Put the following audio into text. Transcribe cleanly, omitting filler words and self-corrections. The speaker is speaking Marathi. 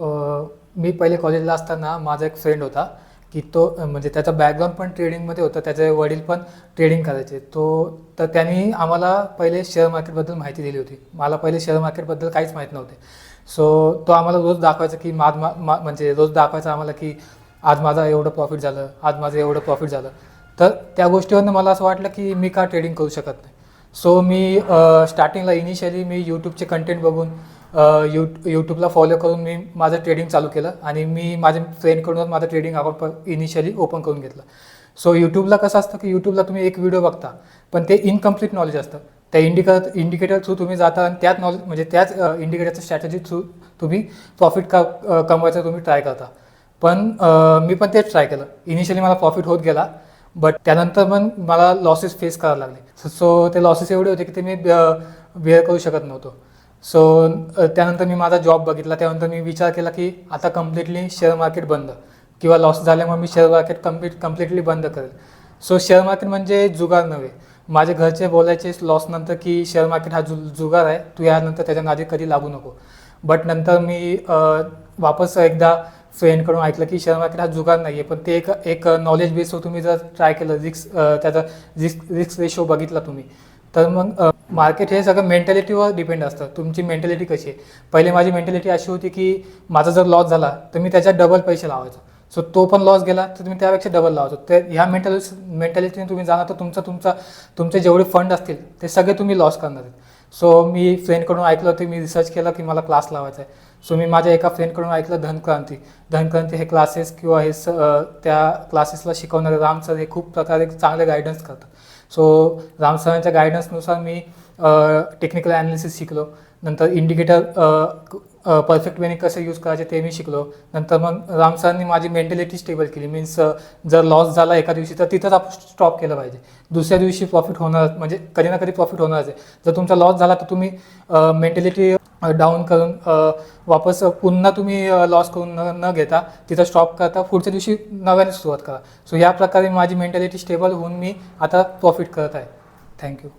मी पहिले कॉलेजला असताना माझा एक फ्रेंड होता की तो म्हणजे त्याचा बॅकग्राऊंड पण ट्रेडिंगमध्ये होतं. त्याचे वडील पण ट्रेडिंग करायचे. तर त्यांनी आम्हाला पहिले शेअर मार्केटबद्दल माहिती दिली होती. मला पहिले शेअर मार्केटबद्दल काहीच माहीत नव्हते. सो तो आम्हाला रोज दाखवायचा की म्हणजे रोज दाखवायचा आम्हाला की आज माझा एवढं प्रॉफिट झालं, आज माझं एवढं प्रॉफिट झालं. तर त्या गोष्टीवरनं मला असं वाटलं की मी का ट्रेडिंग करू शकत नाही. सो मी स्टार्टिंगला इनिशियली मी यूट्यूबचे कंटेंट बघून यूट्यूबला फॉलो करून मी माझं ट्रेडिंग चालू केलं आणि मी माझ्या फ्रेंडकडूनच माझं ट्रेडिंग अकाउंट इनिशियली ओपन करून घेतलं. सो यूट्यूबला कसं असतं की यूट्यूबला तुम्ही एक व्हिडिओ बघता पण ते इनकम्प्लीट नॉलेज असतं. त्या इंडिकेटर थ्रू तुम्ही जाता आणि त्याच नॉलेज म्हणजे त्याच इंडिकेटरच्या स्ट्रॅटेजी थ्रू तुम्ही प्रॉफिट कमवायचं तुम्ही ट्राय करता. पण मी पण तेच ट्राय केलं. इनिशियली मला प्रॉफिट होत गेला बट त्यानंतर पण मला लॉसेस फेस करायला लागले. सो ते लॉसेस एवढे होते की ते मी बेअर करू शकत नव्हतो. सो त्यानंतर मी माझा जॉब बघितला. त्यानंतर मी विचार केला की आता कम्प्लिटली शेअर मार्केट बंद किंवा लॉस झाल्यामुळे मी शेअर मार्केट कम्प्लिटली बंद करेल. सो शेअर मार्केट म्हणजे जुगार नव्हे. माझे घरचे बोलायचे लॉस नंतर की शेअर मार्केट हा जुगार आहे, तू यानंतर त्याच्या नादी कधी लागू नको. बट नंतर मी वापस एकदा फ्रेंडकडून ऐकलं की शेअर मार्केट हा जुगार नाही आहे, पण ते एक नॉलेज बेसवर तुम्ही जर ट्राय केलं, त्याचा रिस्क रेशो बघितला तुम्ही, तर मग मार्केट हे सगळं मेंटॅलिटीवर डिपेंड असतं. तुमची मेंटॅलिटी कशी आहे. पहिले माझी मेंटॅलिटी अशी होती की माझा जर लॉस झाला तर मी त्याच्यात डबल पैसे लावायचो. सो तो पण लॉस गेला तर तुम्ही त्यापेक्षा डबल लावायचो. तर ह्या मेंटॅलिटीने तुम्ही जाणार तर तुमचे जेवढे फंड असतील ते सगळे तुम्ही लॉस करणार आहेत. सो मी फ्रेंडकडून ऐकलं होतं, मी रिसर्च केलं की मला क्लास लावायचा आहे. सो मी माझ्या एका फ्रेंडकडून ऐकलं धनक्रांती हे क्लासेस किंवा त्या क्लासेसला शिकवणारे राम सर हे खूप प्रकारे चांगले गायडन्स करतात. सो राम सरांच्या गायडन्सनुसार मी टेक्निकल ॲनालिसिस शिकलो. नंतर इंडिकेटर परफेक्ट वेने कसे यूज करायचे ते मी शिकलो. नंतर मग राम सरांनी माझी मेंटॅलिटी स्टेबल केली. मीन्स जर लॉस झाला एका दिवशी तर तिथंच आपण स्टॉप केलं पाहिजे. दुसऱ्या दिवशी प्रॉफिट होणार, म्हणजे कधी ना कधी प्रॉफिट होणारच आहे. जर तुमचा लॉस झाला तर तुम्ही मेंटॅलिटी डाऊन करून वापस पुन्हा तुम्ही लॉस करून न घेता तिथं स्टॉप करता, पुढच्या दिवशी नव्याने सुरुवात करा. सो या प्रकारे माझी मेंटॅलिटी स्टेबल होऊन मी आता प्रॉफिट करत आहे. थँक्यू.